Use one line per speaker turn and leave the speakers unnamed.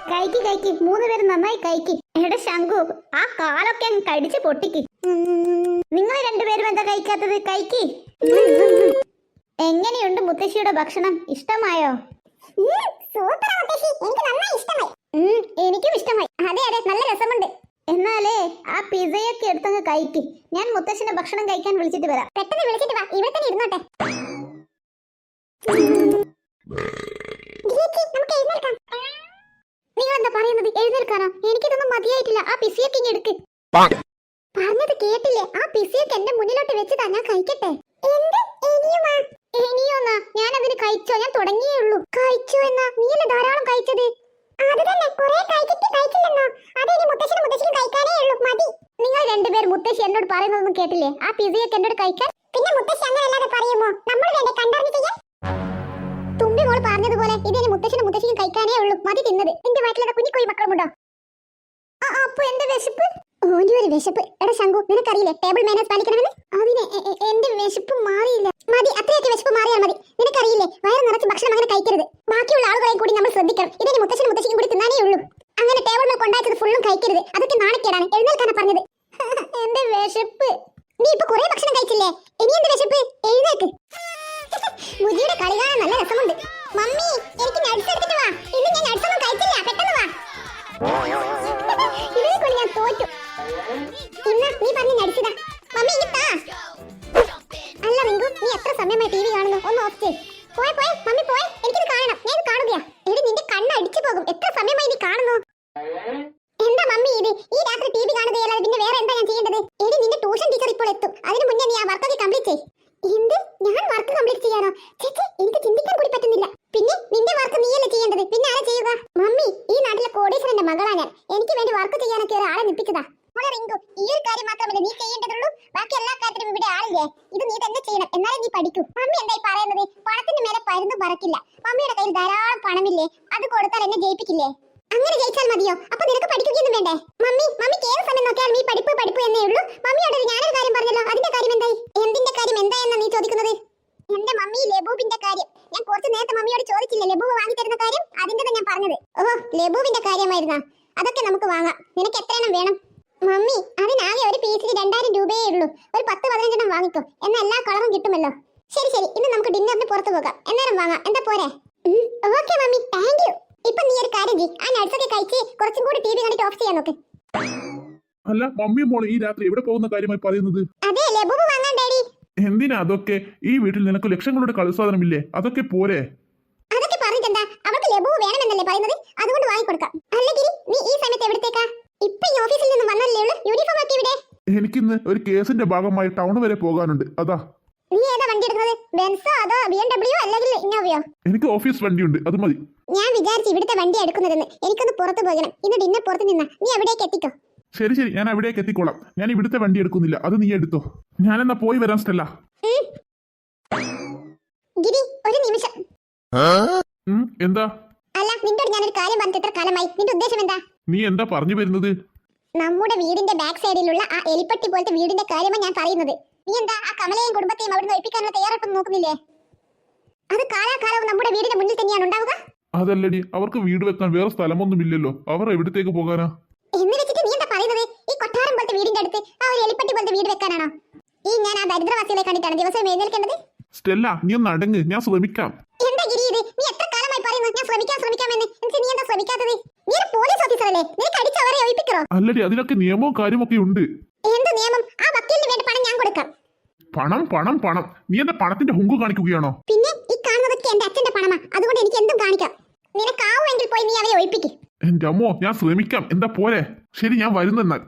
കഴിക്ക് കഴിക്ക്, 3 പേരും നന്നായി കഴിക്ക്. എടാ ശംഖു, ആ കാലൊക്കെ അങ്ങ് കടിച്ച് പൊട്ടിക്ക്. നിങ്ങൾ 2 പേരും എന്താ കഴിക്കാത്തത്? കഴിക്ക്. എങ്ങനെയുണ്ട് മുത്തശ്ശിയുടെ ഭക്ഷണം? ഇഷ്ടമായോ? എനിക്കും ഇഷ്ടമായി. അതെ അതെ, നല്ല രസമുണ്ട്. എന്നാലേ ആ പിസയൊക്കെ എടുത്തങ്ങ് കഴിക്ക്. ഞാൻ മുത്തശ്ശിന്റെ ഭക്ഷണം കഴിക്കാൻ വിളിച്ചിട്ട് വരാം. പെട്ടെന്ന് വിളിച്ചിട്ട് വാ, ഇവിടെ തന്നെ ഇരുന്നോട്ടെ. നിങ്ങൾ എന്താ പറയുന്നത്? എഴുന്നേൽക്കാനോ? എനിക്കിതൊന്നും മതിയായിട്ടില്ല. ആ പിസയൊക്കെ ഇങ്ങ് എടുക്ക്. പറഞ്ഞത് കേട്ടില്ലേ? ആ പിസയൊക്കെ എന്റെ മുന്നിലോട്ട് വെച്ചതാ, ഞാൻ കഴിക്കട്ടെ. ഇനിയോന്നാ? ഞാൻ അതിന് കഴിച്ചോ? ഞാൻ തുടങ്ങിയേ ഉള്ളൂ. കഴിച്ചോ എന്നാ? നീയല്ലേ ധാരാളം കഴിച്ചത്. നിങ്ങൾ 2 പേർ മുത്തശ്ശി എന്നോട് പറയുന്നതൊന്നും കേട്ടില്ലേ? ആ പിസയൊക്കെ എന്നോട് കഴിക്കാൻ. പിന്നെ മുത്തശ്ശി അങ്ങനെ അല്ലാതെ പറയുമോ? നമ്മൾ വേണ്ടേ കണ്ടറിഞ്ഞ് ചെയ്യാൻ? തുമ്പി മോൾ പറഞ്ഞതുപോലെ ഇതിന് മുത്തശ്ശനും മുത്തശ്ശിയും കഴിക്കാനേ ഉള്ളൂ. മതി തിന്നത്. നിന്റെ വയറ്റിലെ കുഞ്ഞിക്കോയി മക്കളുമുണ്ടോ? അപ്പൊ എന്റെ വിശപ്പ്. ഓന്റെ ഒരു വിശപ്പ്. എടാ ശംഖു, നിനക്കറിയില്ലേ ടേബിൾ മാനേഴ്സ് പാലിക്കണമെന്ന്? അതിന് എന്റെ വിശപ്പ് മാറിയില്ല. മതി, അത്രയൊക്കെ വിശപ്പ് മാറിയാൽ മതി. നിനക്കറിയില്ലേ വയറ് നിറച്ച് ഭക്ഷണം അങ്ങനെ കഴിക്കരുത്. ബാക്കിയുള്ള ആളുകളെയും കൂടി നമ്മൾ ശ്രദ്ധിക്കണം. ഇതിന് മുത്തശ്ശനും മുത്തശ്ശിക്കും കൂടി തിന്നാനേ ഉള്ളൂ. അങ്ങനെ ടേബിൾ മേൽ കൊണ്ടാച്ചത് ഫുള്ളും കഴിക്കരുത്. അതൊക്കെ നാണക്കേടാണ്. എഴുന്നേൽക്കാനാ പറഞ്ഞത്. എന്റെ വിശപ്പ്. നീ ഇപ്പൊ കുറെ ഭക്ഷണം കഴിച്ചില്ലേ? ഇനി എന്ത് വിശപ്പ്? എഴുന്നേക്ക്. മുജിയുടെ കളി കാണാൻ നല്ല രസമുണ്ട്. മമ്മി, എനിക്ക് നട്സ് എടുത്തിട്ട് വാ. ഇന്ന് ഞാൻ നട്സ് ഒന്നും കഴിച്ചില്ല. പെട്ടെന്ന് വാ. ഇതിനെ കൊണ്ട് ഞാൻ തോറ്റു. ഇന്ന് നീ പറഞ്ഞ നട്സിതാ. മമ്മി ഇതാ. അല്ല റിങ്കു, നീ എത്ര സമയമായി ടിവി കാണുന്നു? ഒന്ന് ഓഫ് ചെയ്യ്. പോയെ പോയെ മമ്മി പോയെ, എനിക്കിത് കാണണം. ഞാൻ ഇത് കാണുകയാ. എടി നിന്റെ കണ്ണ് അടിച്ചു പോകും. എത്ര സമയമായി നീ കാണുന്നു? എന്താ മമ്മി ഇത്? ഈ രാത്രി ടിവി കാണുകയല്ലാതെ പിന്നെ വേറെ എന്താ ഞാൻ ചെയ്യേണ്ടത്? എടി നിന്റെ ട്യൂഷൻ ടീച്ചർ ഇപ്പോൾ എത്തും. അതിനു മുന്നേ നീ ആ വർക്കൊക്കെ കംപ്ലീറ്റ് ചെയ്യ്. എന്ത്? ഞാൻ വർക്ക് കംപ്ലീറ്റ് ചെയ്യാനോ? ചേച്ചി, എനിക്ക് ചിന്തിക്കാൻ കൂടി പറ്റുന്നില്ല. പിന്നെ നിന്റെ വർക്ക് നീയല്ലേ ചെയ്യേണ്ടത്? പിന്നെ ആരാ ചെയ്യുക? മമ്മി, ഈ നാട്ടിലെ കോടീശ്വരന്റെ മകളാ ഞാൻ. എനിക്ക് വേണ്ടി വർക്ക് ചെയ്യാനൊക്കെ ഒരാളെ നിപ്പിച്ചതാ. മോളെ റിങ്കു, ഈ ഒരു കാര്യം മാത്രമല്ലേ നീ ചെയ്യേണ്ടതുള്ളൂ? ബാക്കി എല്ലാ കാര്യത്തിലും ഇവിടെ ആളില്ലേ? ഇത് നീ തന്നെ ചെയ്യണം, എന്നാലേ നീ പഠിക്കൂ. മമ്മി എന്തായി പറയുന്നത്? പണത്തിന്റെ മേലെ പരുന്ന് പറക്കില്ല. മമ്മിയുടെ കയ്യിൽ ധാരാളം പണമില്ലേ? അത് കൊടുത്താൽ എന്നെ ജയിപ്പിക്കില്ലേ? അങ്ങനെ ജയിച്ചാൽ മതിയോ? അപ്പൊ നിനക്ക് പഠിക്കുകയൊന്നും വേണ്ടേ? മമ്മിക്ക് ഏത് സമയം നോക്കിയാൽ നീ പഠിപ്പ് പഠിപ്പ് എന്നേ ഉള്ളൂ. മമ്മിയോട് ഞാനൊരു കാര്യം പറഞ്ഞല്ലോ, അതിന്റെ കാര്യം എന്തായി? എന്തിന്റെ കാര്യം എന്തായെന്നാ നീ ചോദിക്കുന്നത്? എന്റെ മമ്മി ലബൂബിന്റെ കാര്യം. ഞാൻ കുറച്ച് നേരത്തെ മമ്മിയോട് ചോദിച്ചില്ലേ ലബൂബ് വാങ്ങിത്തരുന്ന കാര്യം? അതിന്റെ ഞാൻ പറഞ്ഞത്. ഓഹോ, ലബൂബിന്റെ കാര്യമായിരുന്നാ? അതൊക്കെ നമുക്ക് വാങ്ങാം. നിനക്ക് എത്ര എണ്ണം വേണം? മമ്മി, അതിനാകെ ഒരു പീസിന് 2000 രൂപയേ ഉള്ളൂ. ഒരു 10-15 എണ്ണം വാങ്ങിക്കോ, എന്നാൽ എല്ലാ കളറും കിട്ടുമല്ലോ. ശരി ശരി, ഇന്ന് നമുക്ക് ഡിന്നറിന് പുറത്തു പോകാം. എന്നേരം വാങ്ങാം. എന്താ പോരെ? Okay mummy, thank you. ഇപ്പൊ നീ ഒരു കാര്യം ചെയ്യ്. ആ നട്സൊക്കെ കഴിച്ച് കുറച്ചും കൂടി ടിവി കണ്ടിട്ട് ഓഫ് ചെയ്യാൻ നോക്ക്.
അല്ല മമ്മി മോൾ ഈ രാത്രി എവിടെ പോകുന്ന കാര്യമായി പറയുന്നത്?
അതെ, ലബൂബ് വാങ്ങാൻ ഡാഡി.
എന്തിനാ അതൊക്കെ? ഈ വീട്ടിൽ നിനക്ക് ലക്ഷങ്ങളുടെ കളിസാധനമില്ലേ? അതൊക്കെ പോരെ?
അതൊക്കെ പറഞ്ഞിട്ടെന്താ? അവൾക്ക് ലബൂബ് വേണമെന്നല്ലേ പറയുന്നത്? അതുകൊണ്ട് വാങ്ങിക്കൊടുക്കാം. അല്ല ഗിരി, നീ ഈ സമയത്ത് എവിടത്തേക്കാ? ഇപ്പൊ ഈ ഓഫീസിൽ നിന്ന് വന്നല്ലേ ഉള്ളൂ. യൂണിഫോം ആക്കി ഇവിടെ.
എനിക്കിന്ന് ഒരു കേസിന്റെ ഭാഗമായി ടൗൺ വരെ പോകാനുണ്ട്. അതാ.
നീ ഏതാ വണ്ടി എടുക്കുന്നത്? ബെൻസോ അതോ BMW അല്ലെങ്കിൽ ഇന്നോവയോ?
എനിക്ക് ഓഫീസ് വണ്ടിയുണ്ട്, അത് മതി.
ഞാൻ വിചാരിച്ചു ഇവിടുത്തെ വണ്ടി എടുക്കുന്നതെന്ന്. എനിക്കൊന്ന് പുറത്തു പോകണം. ഇന്ന് ഡിന്നർ പുറത്ത് നിന്നാ. നീ എവിടേക്ക് എത്തിക്കോ.
ശരി ശരി, ഞാൻ അവിടേക്ക് എത്തിക്കോളാം. ഞാൻ ഇവിടുത്തെ വണ്ടി എടുക്കുന്നില്ല, അത് നീ എടുത്തോ. ഞാനെന്നാ പോയി വരാം സ്റ്റെല്ല.
ഗിരി, ഒരു നിമിഷം.
എന്താ?
അല്ല, നിന്നോട് ഞാനൊരു കാര്യം പറഞ്ഞിട്ട് എത്ര കാലമായി? നിന്റെ ഉദ്ദേശം എന്താ?
നീ എന്താ പറഞ്ഞു വരുന്നത്?
നമ്മുടെ വീടിന്റെ ബാക്ക് സൈഡിലുള്ള ആ എലിപ്പട്ടി പോലത്തെ വീടിന്റെ കാര്യമാണ് ഞാൻ പറയുന്നത്. നീ എന്താ ആ കമലയും കുടുംബത്തെയും അവിടുന്ന് ഒഴിപ്പിക്കാനുള്ള തയ്യാറെടുപ്പ് നോക്കുന്നില്ലേ? അത് കാലാകാലവും നമ്മുടെ വീടിന്റെ മുന്നിൽ തന്നെയാണ് ഉണ്ടാവുക.
അതല്ലടി, അവർക്ക് വീട് വെക്കാൻ വേറെ സ്ഥലമൊന്നുമില്ലല്ലോ. അവർ എവിടത്തേക്ക് പോകാനാ?
എന്ന് വെച്ചിട്ട് നീ എന്താ പറയുന്നത്? ഈ കൊട്ടാരം പോലത്തെ വീടിന്റെ അടുത്ത് ആ ഒരു എലിപ്പട്ടി പോലത്തെ വീട് വെക്കാനാണോ? ഈ ഞാൻ ആ ദരിദ്രവാസികളെ കണ്ടിട്ടാണ് ദിവസം എഴുന്നേൽക്കേണ്ടത്?
സ്റ്റെല്ല, നീ ഒന്ന് അടങ്ങ്, ഞാൻ ശ്രമിക്കാം.
എന്താ ഗിരി ഇത്? നീ എത്ര കാലമായി പറയുന്നു ഞാൻ ശ്രമിക്കാമെന്ന്? എന്നിട്ട് നീ എന്താ ശ്രമിക്കാത്തത്? നീ ഒരു പോലീസ് ഓഫീസറല്ലേ? നിനക്ക് അടിച്ച് അവരെ ഒഴിപ്പിക്കറോ?
അല്ലടി, അതിനൊക്കെ നിയമവും കാര്യമൊക്കെ ഉണ്ട്.
എന്ത് നിയമം? ആ വക്കീലിന് വേണ്ട പണം ഞാൻ കൊടുക്കാം.
പണം പണം പണം? നീ എന്താ പണത്തിന്റെ ഹുങ്കു കാണിക്കുകയാണോ?
പിന്നെ ഈ കാണുന്നതൊക്കെ എന്റെ അച്ഛന്റെ പണമാ. അതുകൊണ്ട് എനിക്ക് എന്തും കാണിക്കാം. നിനക്കാവുമെങ്കിൽ പോയി നീ അവരെ ഒഴിപ്പിക്കും.
എന്റെ അമ്മോ, ഞാൻ ശ്രമിക്കാം. എന്താ പോരെ? ശരി, ഞാൻ വരുന്നെന്നാൽ.